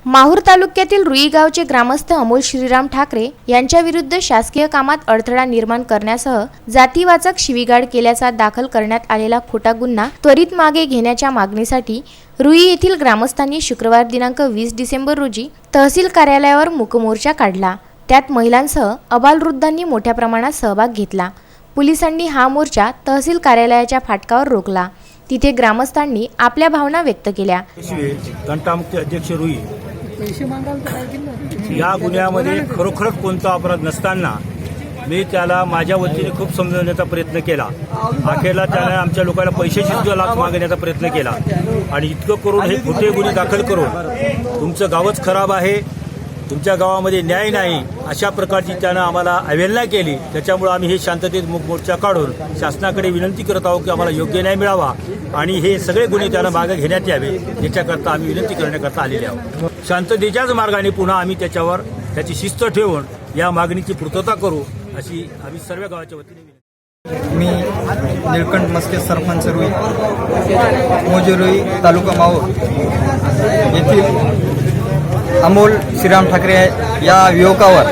माहूर तालुक्यातील रुई गावचे ग्रामस्थ अमोल श्रीराम ठाकरे यांच्या विरुद्ध शासकीय कामात अडथळा निर्माण करण्यासह जातीवाचक शिवीगाळ केल्याचा दाखल करण्यात आलेला खोटा गुन्हा त्वरित मागे घेण्याच्या मागणीसाठी रुई येथील ग्रामस्थांनी शुक्रवार दिनांक 20 डिसेंबर रोजी तहसील कार्यालयावर मूकमोर्चा काढला। त्यात महिलांसह अबालवृद्धांनी मोठ्या प्रमाणात सहभाग घेतला। पोलिसांनी हा मोर्चा तहसील कार्यालयाच्या फाटकावर रोखला। तिथे ग्रामस्थांनी आपल्या भावना व्यक्त केल्या। घंटामुक्ती अध्यक्ष रुई या गुन्ह्यामध्ये खरोखरच कोणता अपराध नसताना मी त्याला माझ्या वतीने खूप समजवण्याचा प्रयत्न केला। अखेरला त्याने आमच्या लोकांना पैशाची सुद्धा लाच मागण्याचा प्रयत्न केला आणि इतकं करून हे खोटे गुन्हे दाखल करून तुमचं गावच खराब आहे, तुमच्या गावामध्ये न्याय नाही अशा प्रकारची त्यानं आम्हाला अवहेलना केली। त्याच्यामुळे आम्ही हे शांततेत मोर्चा काढून शासनाकडे विनंती करत आहोत की आम्हाला योग्य न्याय मिळावा आणि हे सगळे गुन्हे त्यानं मागे घेण्यात यावे याच्याकरता आम्ही विनंती करण्याकरता आलेले आहोत। शांततेच्याच मार्गाने पुन्हा आम्ही त्याची शिस्त ठेवून या मागणीची पूर्तता करू अशी आम्ही सर्व गावाच्या वतीने मी निळकंठ मस्के सरपंच रुई मोजे रुई तालुका माहूर येथील अमोल श्रीराम ठाकरे या युवकावर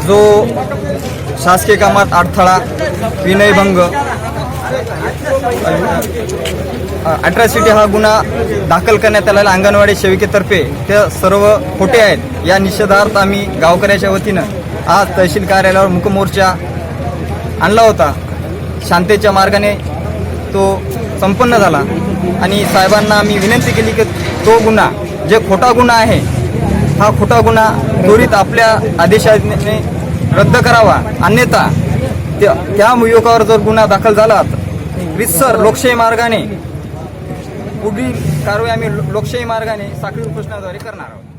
जो शासकीय कामात अडथळा, विनयभंग, अट्रॉसिटी हा गुन्हा दाखल करण्यात आलेला अंगणवाडी सेविकेतर्फे ते सर्व खोटे आहेत। या निषेधार्थ आम्ही गावकऱ्याच्या वतीनं आज तहसील कार्यालयावर मूकमोर्चा आणला होता। शांततेच्या मार्गाने तो संपन्न झाला आणि साहेबांना आम्ही विनंती केली की तो गुन्हा जे खोटा गुन्हा आहे हा खोटा गुन्हा त्वरित आपल्या आदेशाने रद्द करावा, अन्यथा त्या युवकावर जर गुन्हा दाखल झाला तर रितसर लोकशाही मार्गाने पुढील कारवाई आम्ही लोकशाही मार्गाने साखळी उपोषणाद्वारे करणार आहोत।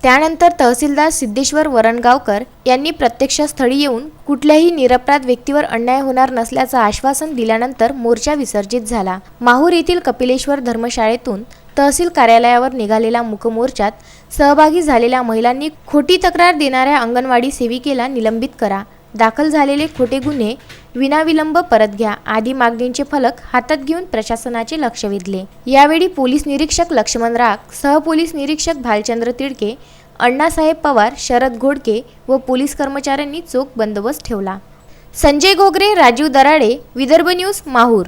त्यानंतर तहसीलदार सिद्धेश्वर वरणगावकर यांनी प्रत्यक्ष स्थळी येऊन कुठल्याही निरपराध व्यक्तीवर अन्याय होणार नसल्याचं आश्वासन दिल्यानंतर मोर्चा विसर्जित झाला। माहूर येथील कपिलेश्वर धर्मशाळेतून तहसील कार्यालयावर निघालेल्या मूकमोर्चात सहभागी झालेल्या महिलांनी खोटी तक्रार देणाऱ्या अंगणवाडी सेविकेला निलंबित करा, दाखल झालेले खोटे गुन्हे विनाविलंब परत घ्या आदी मागणींचे फलक हातात घेऊन प्रशासनाचे लक्ष वेधले। यावेळी पोलीस निरीक्षक लक्ष्मण राग, सहपोलीस निरीक्षक भालचंद्र तिडके, अण्णासाहेब पवार, शरद घोडके व पोलीस कर्मचाऱ्यांनी चोख बंदोबस्त ठेवला। संजय घोगरे, राजीव दराडे, विदर्भ न्यूज, माहूर।